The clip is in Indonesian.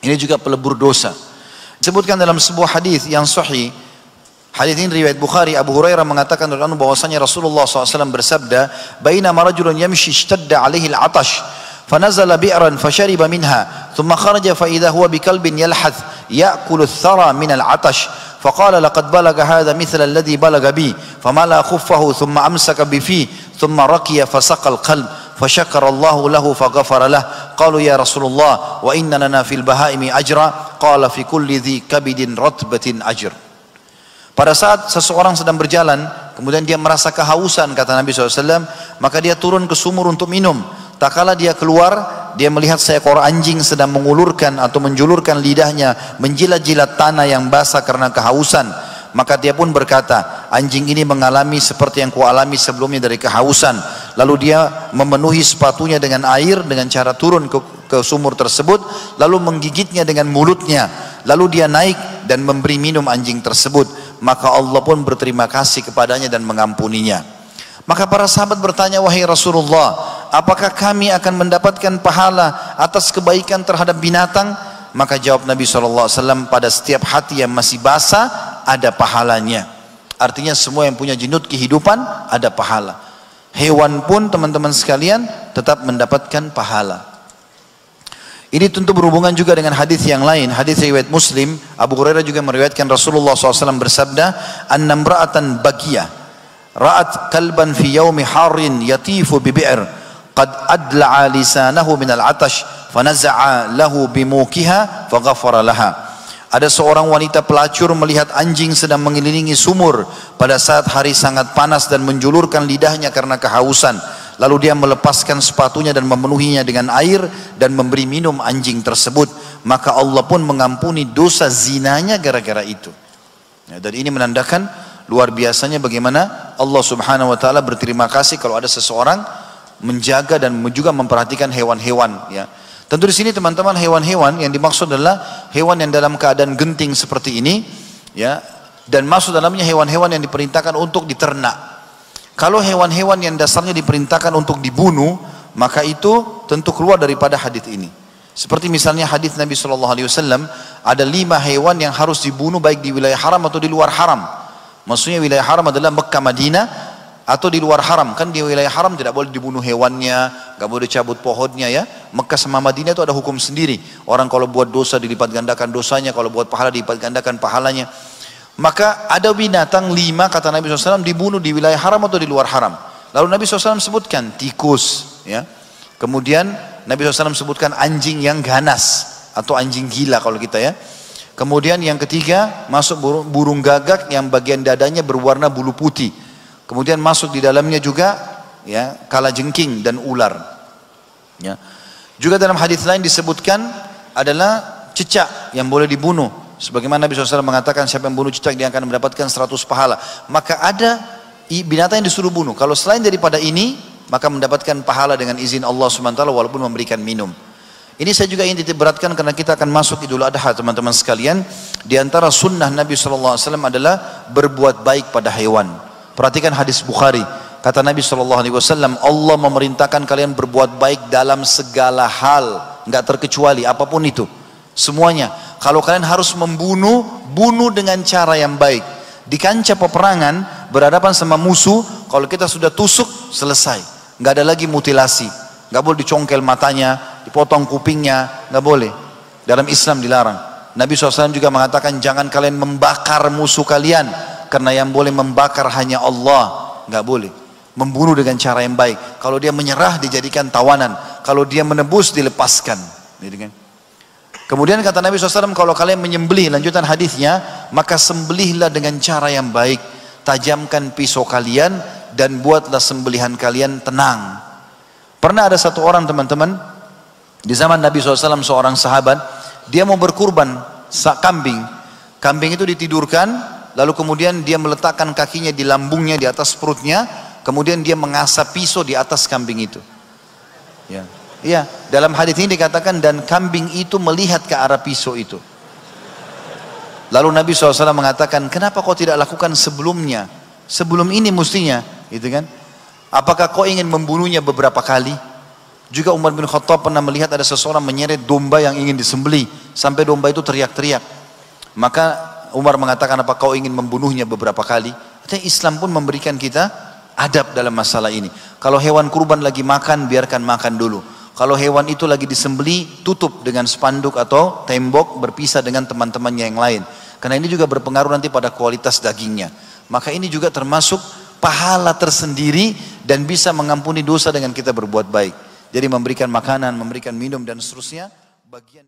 Ini juga pelebur dosa. Disebutkan dalam sebuah hadis yang sahih. Hadis ini riwayat Bukhari. Abu Hurairah mengatakan bahwasanya Rasulullah SAW bersabda, "Bainama rajulun yamshi ishtadda alaihi al-'atash, fanazala bi'ran fashariba minha, thumma kharaja fa idza huwa bikalbin yalhath ya'kulu ath-thara min al-'atash, faqala laqad balagha hadha mithla alladhi balagha bi, famala khuffahu thumma amsaka bi fi, thumma raqiya fasaqa al-qalb, فشكر الله له فغفر له. قالوا يا رسول الله وإن لنا في البهائم أجرا قال في كل ذي كبد رطبة أجر." Pada saat seseorang sedang berjalan, kemudian dia merasa kehausan, kata Nabi SAW, maka dia turun ke sumur untuk minum. Tak kala dia keluar, dia melihat seekor anjing sedang mengulurkan atau menjulurkan lidahnya, menjilat-jilat tanah yang basah karena kehausan. Maka dia pun berkata, anjing ini mengalami seperti yang kualami sebelumnya dari kehausan. Lalu dia memenuhi sepatunya dengan air dengan cara turun ke sumur tersebut, lalu menggigitnya dengan mulutnya. Lalu dia naik dan memberi minum anjing tersebut. Maka Allah pun berterima kasih kepadanya dan mengampuninya. Maka para sahabat bertanya, wahai Rasulullah, apakah kami akan mendapatkan pahala atas kebaikan terhadap binatang? Maka jawab Nabi SAW, pada setiap hati yang masih basah ada pahalanya. Artinya semua yang punya jenut kehidupan ada pahala. Hewan pun teman-teman sekalian tetap mendapatkan pahala. Ini tentu berhubungan juga dengan hadis yang lain. Hadis riwayat Muslim, Abu Hurairah juga meriwayatkan Rasulullah SAW bersabda, "Annamra'atan bagiyah ra'at kalban fi yaumi harin yatifu bi bi'r qad adla'a lisanahu min al-'atash fanaza'a lahu bimukiha faghafara laha." Ada seorang wanita pelacur melihat anjing sedang mengelilingi sumur pada saat hari sangat panas dan menjulurkan lidahnya karena kehausan. Lalu dia melepaskan sepatunya dan memenuhinya dengan air dan memberi minum anjing tersebut. Maka Allah pun mengampuni dosa zinanya gara-gara itu. Ya, dan ini menandakan luar biasanya bagaimana Allah Subhanahu wa taala berterima kasih kalau ada seseorang menjaga dan juga memperhatikan hewan-hewan, ya. Tentu di sini teman-teman, hewan-hewan yang dimaksud adalah hewan yang dalam keadaan genting seperti ini, ya, dan masuk dalamnya hewan-hewan yang diperintahkan untuk diternak. Kalau hewan-hewan yang dasarnya diperintahkan untuk dibunuh, maka itu tentu keluar daripada hadis ini. Seperti misalnya hadis Nabi SAW, ada 5 hewan yang harus dibunuh baik di wilayah haram atau di luar haram. Maksudnya wilayah haram adalah Mekah, Madinah, atau di luar haram. Kan di wilayah haram tidak boleh dibunuh hewannya, gak boleh cabut pohonnya, ya. Mekah sama Madinah itu ada hukum sendiri. Orang kalau buat dosa dilipat gandakan dosanya, kalau buat pahala dilipat gandakan pahalanya. Maka ada binatang 5 kata Nabi SAW dibunuh di wilayah haram atau di luar haram. Lalu Nabi SAW sebutkan tikus, ya. Kemudian Nabi SAW sebutkan anjing yang ganas atau anjing gila kalau kita, ya. Kemudian yang ketiga masuk burung gagak yang bagian dadanya berwarna bulu putih. Kemudian masuk di dalamnya juga, ya, kalajengking dan ular, ya. Juga dalam hadis lain disebutkan adalah cicak yang boleh dibunuh. Sebagaimana Nabi SAW mengatakan siapa yang bunuh cicak dia akan mendapatkan 100 pahala. Maka ada binatang yang disuruh bunuh. Kalau selain daripada ini, maka mendapatkan pahala dengan izin Allah SWT walaupun memberikan minum. Ini saya juga ingin diberatkan karena kita akan masuk Idul Adha, teman-teman sekalian. Di antara sunnah Nabi SAW adalah berbuat baik pada hewan. Perhatikan hadis Bukhari. Kata Nabi SAW, Allah memerintahkan kalian berbuat baik dalam segala hal, nggak terkecuali apapun itu, semuanya. Kalau kalian harus membunuh, bunuh dengan cara yang baik. Di kancah peperangan berhadapan sama musuh, kalau kita sudah tusuk selesai, nggak ada lagi mutilasi, nggak boleh dicongkel matanya, dipotong kupingnya, nggak boleh. Dalam Islam dilarang. Nabi SAW juga mengatakan jangan kalian membakar musuh kalian, karena yang boleh membakar hanya Allah, nggak boleh. Membunuh dengan cara yang baik. Kalau dia menyerah dijadikan tawanan, kalau dia menebus dilepaskan. Kemudian kata Nabi SAW, kalau kalian menyembelih, lanjutan hadisnya, maka sembelihlah dengan cara yang baik. Tajamkan pisau kalian dan buatlah sembelihan kalian tenang. Pernah ada satu orang, teman-teman, di zaman Nabi SAW, seorang sahabat, dia mau berkurban kambing. Kambing itu ditidurkan, lalu kemudian dia meletakkan kakinya di lambungnya, di atas perutnya, kemudian dia mengasah pisau di atas kambing itu. Ya. Ya, dalam hadis ini dikatakan dan kambing itu melihat ke arah pisau itu. Lalu Nabi SAW mengatakan, kenapa kau tidak lakukan sebelumnya? Sebelum ini mestinya, gitu kan? Apakah kau ingin membunuhnya beberapa kali? Juga Umar bin Khattab pernah melihat ada seseorang menyeret domba yang ingin disembelih. Sampai domba itu teriak-teriak. Maka Umar mengatakan, apa kau ingin membunuhnya beberapa kali? Artinya Islam pun memberikan kita adab dalam masalah ini. Kalau hewan kurban lagi makan, biarkan makan dulu. Kalau hewan itu lagi disembelih, tutup dengan spanduk atau tembok, berpisah dengan teman-temannya yang lain. Karena ini juga berpengaruh nanti pada kualitas dagingnya. Maka ini juga termasuk pahala tersendiri dan bisa mengampuni dosa dengan kita berbuat baik. Jadi memberikan makanan, memberikan minum dan seterusnya bagian